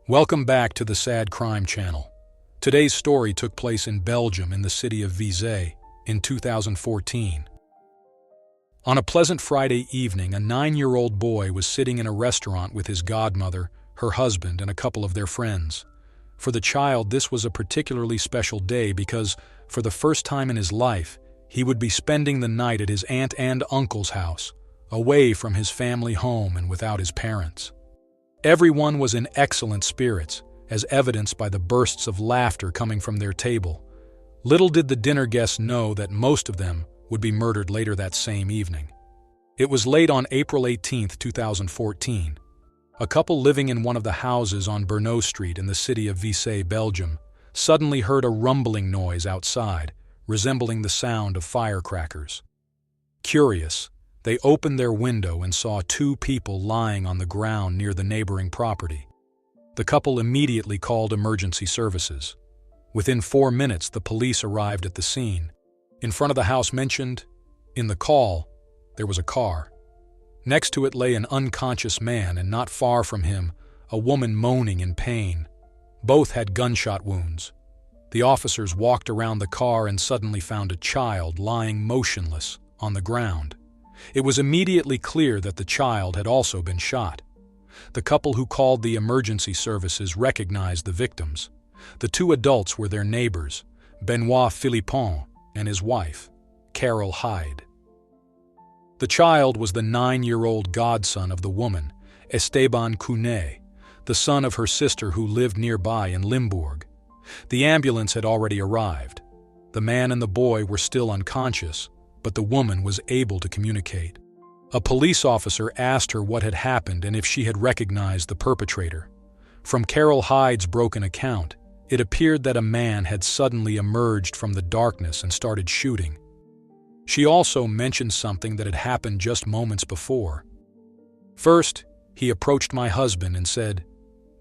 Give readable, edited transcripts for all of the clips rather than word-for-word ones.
Welcome back to the Sad Crime Channel. Today's story took place in Belgium in the city of Visé in 2014. On a pleasant Friday evening, a 9-year-old boy was sitting in a restaurant with his godmother, her husband, and a couple of their friends. For the child, this was a particularly special day because, for the first time in his life, he would be spending the night at his aunt and uncle's house, away from his family home and without his parents. Everyone was in excellent spirits, as evidenced by the bursts of laughter coming from their table. Little did the dinner guests know that most of them would be murdered later that same evening. It was late on April 18, 2014. A couple living in one of the houses on Bernot Street in the city of Visé, Belgium, suddenly heard a rumbling noise outside, resembling the sound of firecrackers. Curious, they opened their window and saw two people lying on the ground near the neighboring property. The couple immediately called emergency services. Within 4 minutes, the police arrived at the scene. In front of the house mentioned, in the call, there was a car. Next to it lay an unconscious man, and not far from him, a woman moaning in pain. Both had gunshot wounds. The officers walked around the car and suddenly found a child lying motionless on the ground. It was immediately clear that the child had also been shot. The couple who called the emergency services recognized the victims. The two adults were their neighbors, Benoit Philippon and his wife, Carol Hyde. The child was the 9-year-old godson of the woman, Esteban Cunet, the son of her sister who lived nearby in Limburg. The ambulance had already arrived. The man and the boy were still unconscious, but the woman was able to communicate. A police officer asked her what had happened and if she had recognized the perpetrator. From Carol Hyde's broken account, it appeared that a man had suddenly emerged from the darkness and started shooting. She also mentioned something that had happened just moments before. First, he approached my husband and said,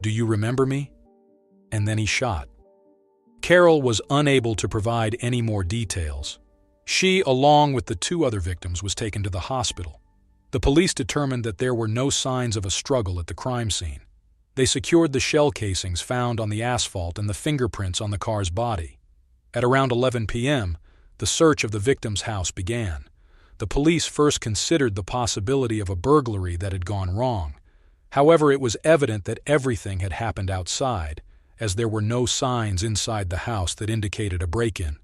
"Do you remember me?" And then he shot. Carol was unable to provide any more details. She, along with the two other victims, was taken to the hospital. The police determined that there were no signs of a struggle at the crime scene. They secured the shell casings found on the asphalt and the fingerprints on the car's body. At around 11 p.m., the search of the victim's house began. The police first considered the possibility of a burglary that had gone wrong. However, it was evident that everything had happened outside, as there were no signs inside the house that indicated a break-in.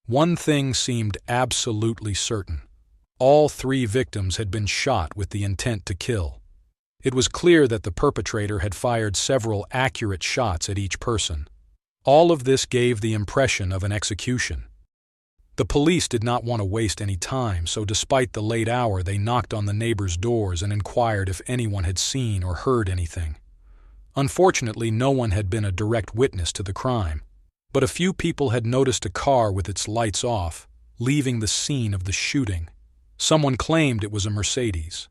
One thing seemed absolutely certain. All 3 victims had been shot with the intent to kill. It was clear that the perpetrator had fired several accurate shots at each person. All of this gave the impression of an execution. The police did not want to waste any time, so despite the late hour, they knocked on the neighbors' doors and inquired if anyone had seen or heard anything. Unfortunately, no one had been a direct witness to the crime, but a few people had noticed a car with its lights off, leaving the scene of the shooting. Someone claimed it was a Mercedes.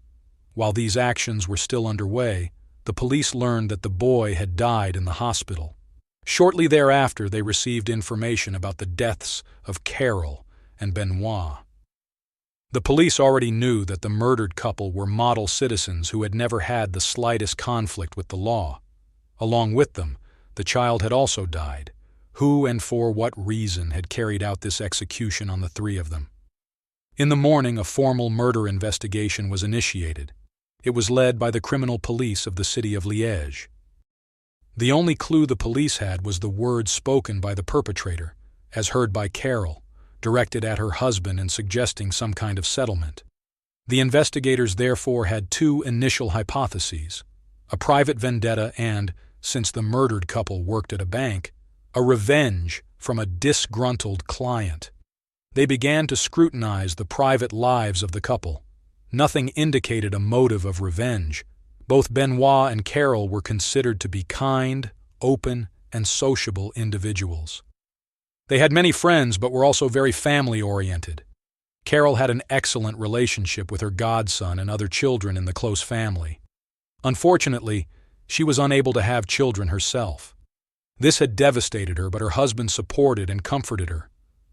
While these actions were still underway, the police learned that the boy had died in the hospital. Shortly thereafter, they received information about the deaths of Carol and Benoit. The police already knew that the murdered couple were model citizens who had never had the slightest conflict with the law. Along with them, the child had also died. Who and for what reason had carried out this execution on the 3 of them? In the morning, a formal murder investigation was initiated. It was led by the criminal police of the city of Liège. The only clue the police had was the words spoken by the perpetrator, as heard by Carol, directed at her husband and suggesting some kind of settlement. The investigators therefore had 2 initial hypotheses: a private vendetta and, since the murdered couple worked at a bank, a revenge from a disgruntled client. They began to scrutinize the private lives of the couple. Nothing indicated a motive of revenge. Both Benoit and Carol were considered to be kind, open, and sociable individuals. They had many friends but were also very family-oriented. Carol had an excellent relationship with her godson and other children in the close family. Unfortunately, she was unable to have children herself. This had devastated her, but her husband supported and comforted her.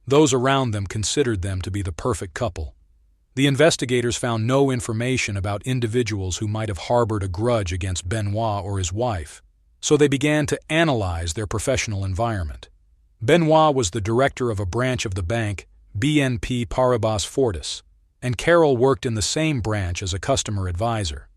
Those around them considered them to be the perfect couple. The investigators found no information about individuals who might have harbored a grudge against Benoit or his wife. so they began to analyze their professional environment. Benoit was the director of a branch of the bank, BNP Paribas Fortis, and Carol worked in the same branch as a customer advisor.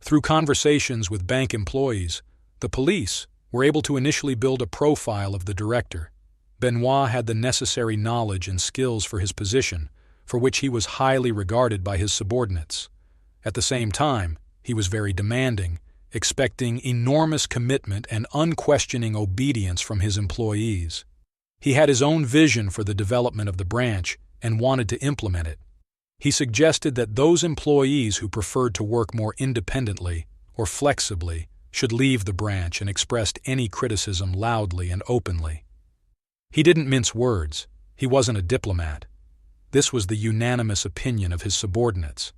Through conversations with bank employees, the police were able to initially build a profile of the director. Benoit had the necessary knowledge and skills for his position, for which he was highly regarded by his subordinates. At the same time, he was very demanding, expecting enormous commitment and unquestioning obedience from his employees. He had his own vision for the development of the branch and wanted to implement it. He suggested that those employees who preferred to work more independently or flexibly should leave the branch, and expressed any criticism loudly and openly. He didn't mince words. He wasn't a diplomat. This was the unanimous opinion of his subordinates.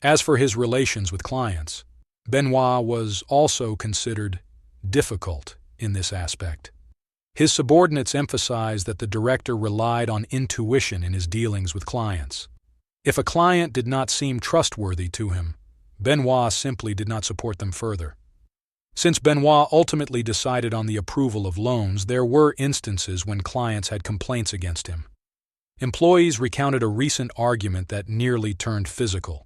As for his relations with clients, Benoit was also considered difficult in this aspect. His subordinates emphasized that the director relied on intuition in his dealings with clients. If a client did not seem trustworthy to him, Benoit simply did not support them further. Since Benoit ultimately decided on the approval of loans, there were instances when clients had complaints against him. Employees recounted a recent argument that nearly turned physical.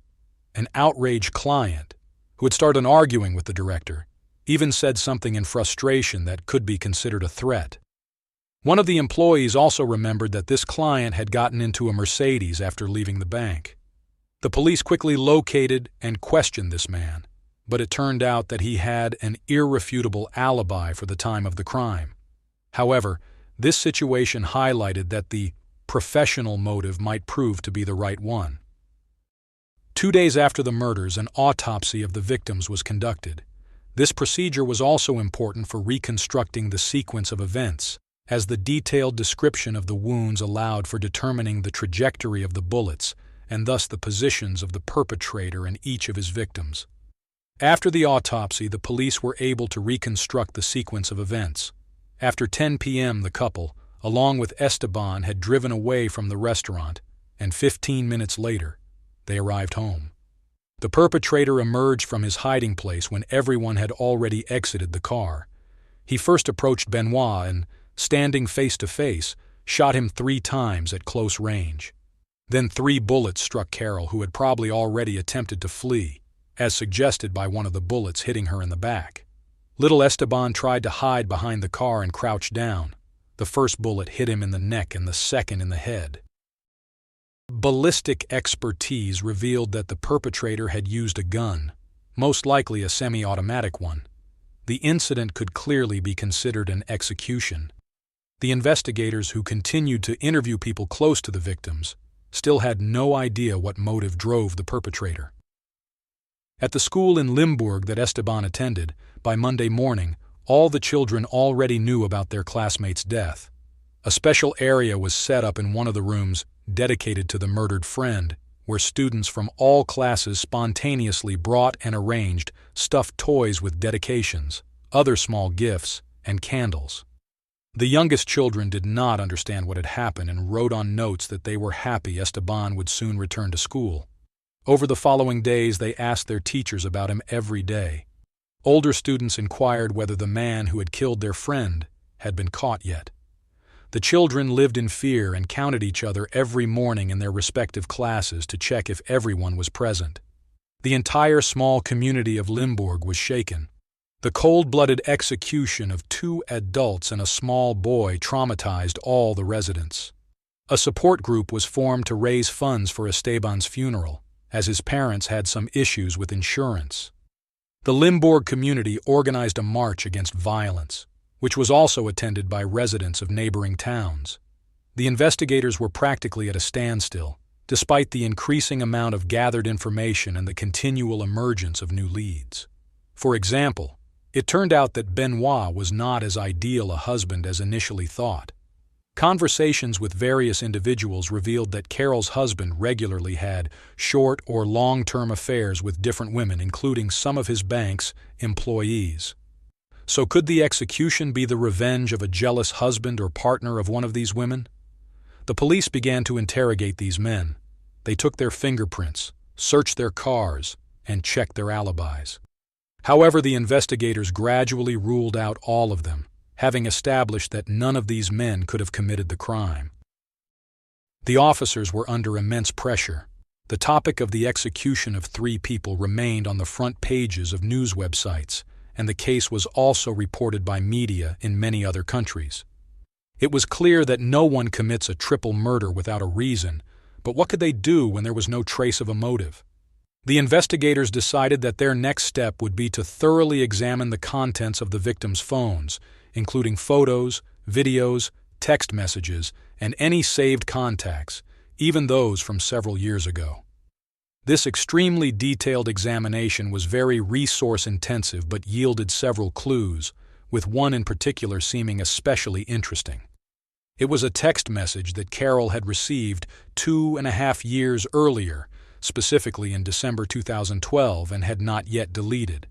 An outraged client, who had started arguing with the director, even said something in frustration that could be considered a threat. One of the employees also remembered that this client had gotten into a Mercedes after leaving the bank. The police quickly located and questioned this man, but it turned out that he had an irrefutable alibi for the time of the crime. However, this situation highlighted that the professional motive might prove to be the right one. 2 days after the murders, an autopsy of the victims was conducted. This procedure was also important for reconstructing the sequence of events, as the detailed description of the wounds allowed for determining the trajectory of the bullets and thus the positions of the perpetrator and each of his victims. After the autopsy, the police were able to reconstruct the sequence of events. After 10 p.m., the couple, along with Esteban, had driven away from the restaurant, and 15 minutes later, they arrived home. The perpetrator emerged from his hiding place when everyone had already exited the car. He first approached Benoit and, standing face to face, shot him 3 times at close range. Then 3 bullets struck Carol, who had probably already attempted to flee, as suggested by one of the bullets hitting her in the back. Little Esteban tried to hide behind the car and crouched down. The first bullet hit him in the neck and the second in the head. Ballistic expertise revealed that the perpetrator had used a gun, most likely a semi-automatic one. The incident could clearly be considered an execution. The investigators, who continued to interview people close to the victims, still had no idea what motive drove the perpetrator. At the school in Limburg that Esteban attended, by Monday morning, all the children already knew about their classmate's death. A special area was set up in one of the rooms dedicated to the murdered friend, where students from all classes spontaneously brought and arranged stuffed toys with dedications, other small gifts, and candles. The youngest children did not understand what had happened and wrote on notes that they were happy Esteban would soon return to school. Over the following days, they asked their teachers about him every day. Older students inquired whether the man who had killed their friend had been caught yet. The children lived in fear and counted each other every morning in their respective classes to check if everyone was present. The entire small community of Limburg was shaken. The cold-blooded execution of 2 adults and a small boy traumatized all the residents. A support group was formed to raise funds for Esteban's funeral, as his parents had some issues with insurance. The Limburg community organized a march against violence, which was also attended by residents of neighboring towns. The investigators were practically at a standstill, despite the increasing amount of gathered information and the continual emergence of new leads. For example, it turned out that Benoit was not as ideal a husband as initially thought. Conversations with various individuals revealed that Carol's husband regularly had short or long-term affairs with different women, including some of his bank's employees. So could the execution be the revenge of a jealous husband or partner of one of these women? The police began to interrogate these men. They took their fingerprints, searched their cars, and checked their alibis. However, the investigators gradually ruled out all of them, having established that none of these men could have committed the crime. The officers were under immense pressure. The topic of the execution of 3 people remained on the front pages of news websites, and the case was also reported by media in many other countries. It was clear that no one commits a triple murder without a reason, but what could they do when there was no trace of a motive? The investigators decided that their next step would be to thoroughly examine the contents of the victims' phones, including photos, videos, text messages, and any saved contacts, even those from several years ago. This extremely detailed examination was very resource-intensive but yielded several clues, with one in particular seeming especially interesting. It was a text message that Carol had received 2.5 years earlier, specifically in December 2012, and had not yet deleted.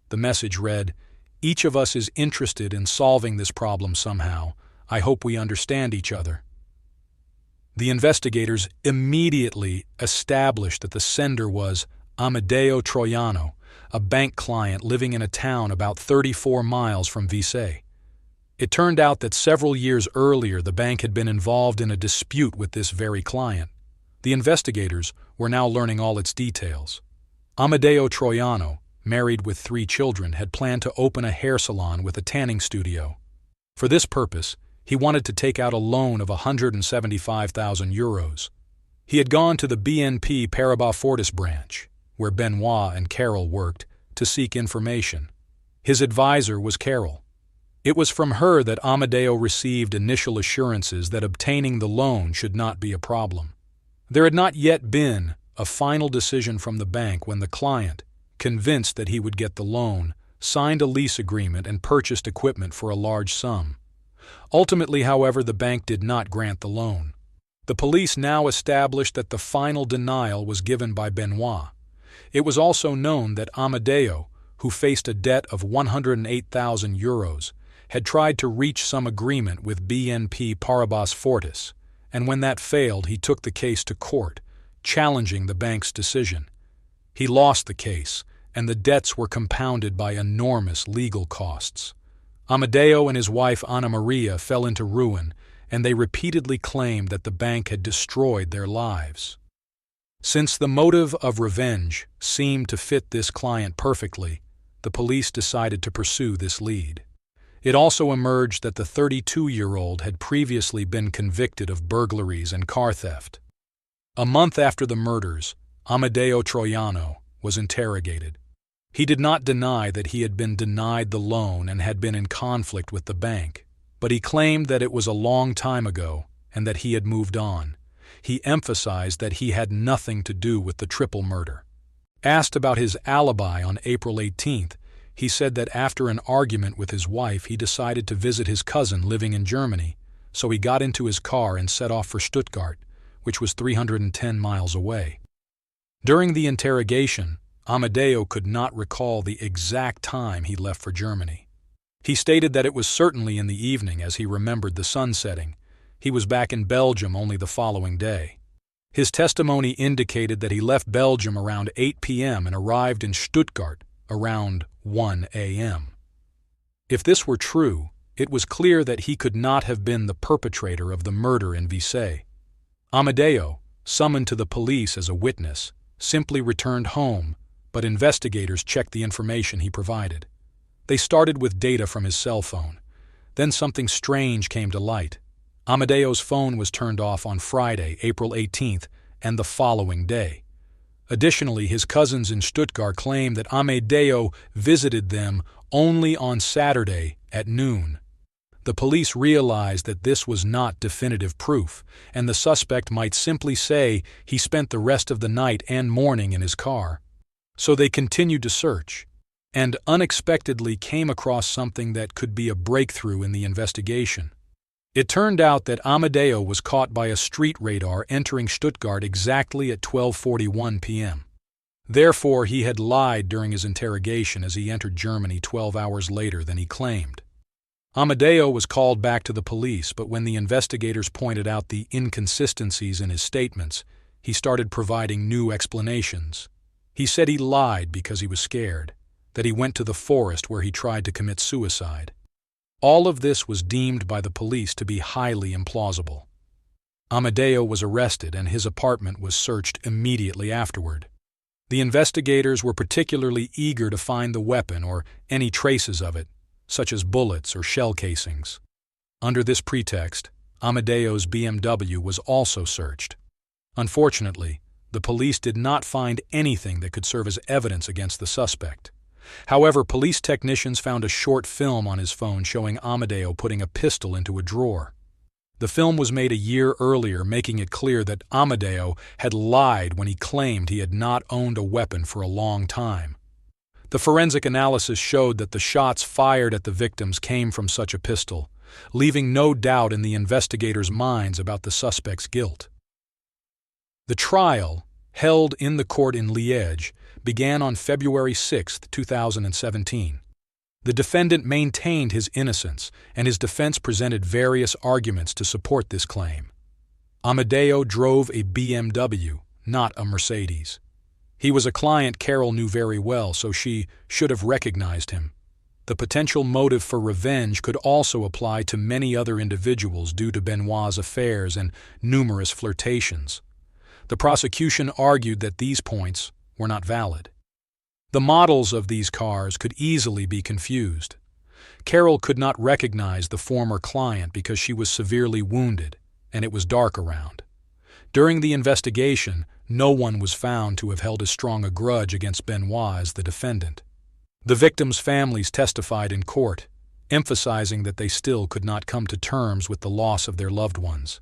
The message read, "Each of us is interested in solving this problem somehow. I hope we understand each other." The investigators immediately established that the sender was Amedeo Troiano, a bank client living in a town about 34 miles from Visé. It turned out that several years earlier the bank had been involved in a dispute with this very client. The investigators were now learning all its details. Amedeo Troiano, married with 3 children, had planned to open a hair salon with a tanning studio. For this purpose, he wanted to take out a loan of €175,000. He had gone to the BNP Paribas Fortis branch, where Benoit and Carol worked, to seek information. His advisor was Carol. It was from her that Amedeo received initial assurances that obtaining the loan should not be a problem. There had not yet been a final decision from the bank when the client, convinced that he would get the loan, signed a lease agreement and purchased equipment for a large sum. Ultimately, however, the bank did not grant the loan. The police now established that the final denial was given by Benoit. It was also known that Amedeo, who faced a debt of €108,000, had tried to reach some agreement with BNP Paribas Fortis, and when that failed, he took the case to court, challenging the bank's decision. He lost the case, and the debts were compounded by enormous legal costs. Amedeo and his wife Anna Maria fell into ruin, and they repeatedly claimed that the bank had destroyed their lives. Since the motive of revenge seemed to fit this client perfectly, the police decided to pursue this lead. It also emerged that the 32-year-old had previously been convicted of burglaries and car theft. A month after the murders, Amedeo Troiano was interrogated. He did not deny that he had been denied the loan and had been in conflict with the bank, but he claimed that it was a long time ago and that he had moved on. He emphasized that he had nothing to do with the triple murder. Asked about his alibi on April 18th, he said that after an argument with his wife, he decided to visit his cousin living in Germany, so he got into his car and set off for Stuttgart, which was 310 miles away. During the interrogation, Amedeo could not recall the exact time he left for Germany. He stated that it was certainly in the evening, as he remembered the sun setting. He was back in Belgium only the following day. His testimony indicated that he left Belgium around 8 p.m. and arrived in Stuttgart around 1 a.m. If this were true, it was clear that he could not have been the perpetrator of the murder in Visé. Amedeo, summoned to the police as a witness, simply returned home, but investigators checked the information he provided. They started with data from his cell phone. Then something strange came to light. Amedeo's phone was turned off on Friday, April 18th, and the following day. Additionally, his cousins in Stuttgart claimed that Amedeo visited them only on Saturday at noon. The police realized that this was not definitive proof, and the suspect might simply say he spent the rest of the night and morning in his car. So they continued to search, and unexpectedly came across something that could be a breakthrough in the investigation. It turned out that Amedeo was caught by a street radar entering Stuttgart exactly at 12:41 p.m. Therefore, he had lied during his interrogation as he entered Germany 12 hours later than he claimed. Amedeo was called back to the police, but when the investigators pointed out the inconsistencies in his statements, he started providing new explanations. He said he lied because he was scared. that he went to the forest where he tried to commit suicide. All of this was deemed by the police to be highly implausible. Amedeo was arrested and his apartment was searched immediately afterward. The investigators were particularly eager to find the weapon or any traces of it, such as bullets or shell casings. Under this pretext, Amedeo's BMW was also searched. Unfortunately, the police did not find anything that could serve as evidence against the suspect. However, police technicians found a short film on his phone showing Amedeo putting a pistol into a drawer. The film was made a year earlier, making it clear that Amedeo had lied when he claimed he had not owned a weapon for a long time. The forensic analysis showed that the shots fired at the victims came from such a pistol, leaving no doubt in the investigators' minds about the suspect's guilt. The trial, held in the court in Liège, began on February 6, 2017. The defendant maintained his innocence, and his defense presented various arguments to support this claim. Amedeo drove a BMW, not a Mercedes. He was a client Carol knew very well, so she should have recognized him. The potential motive for revenge could also apply to many other individuals due to Benoit's affairs and numerous flirtations. The prosecution argued that these points were not valid. The models of these cars could easily be confused. Carol could not recognize the former client because she was severely wounded, and it was dark around. During the investigation, no one was found to have held as strong a grudge against Benoit as the defendant. The victims' families testified in court, emphasizing that they still could not come to terms with the loss of their loved ones.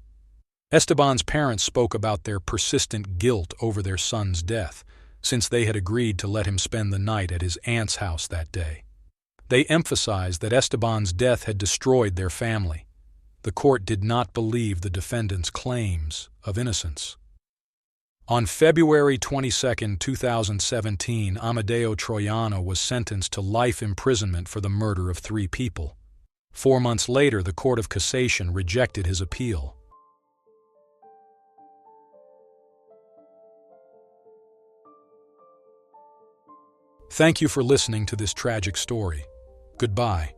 Esteban's parents spoke about their persistent guilt over their son's death, since they had agreed to let him spend the night at his aunt's house that day. They emphasized that Esteban's death had destroyed their family. The court did not believe the defendant's claims of innocence. On February 22, 2017, Amedeo Troiano was sentenced to life imprisonment for the murder of 3 people. 4 months later, the Court of Cassation rejected his appeal. Thank you for listening to this tragic story. Goodbye.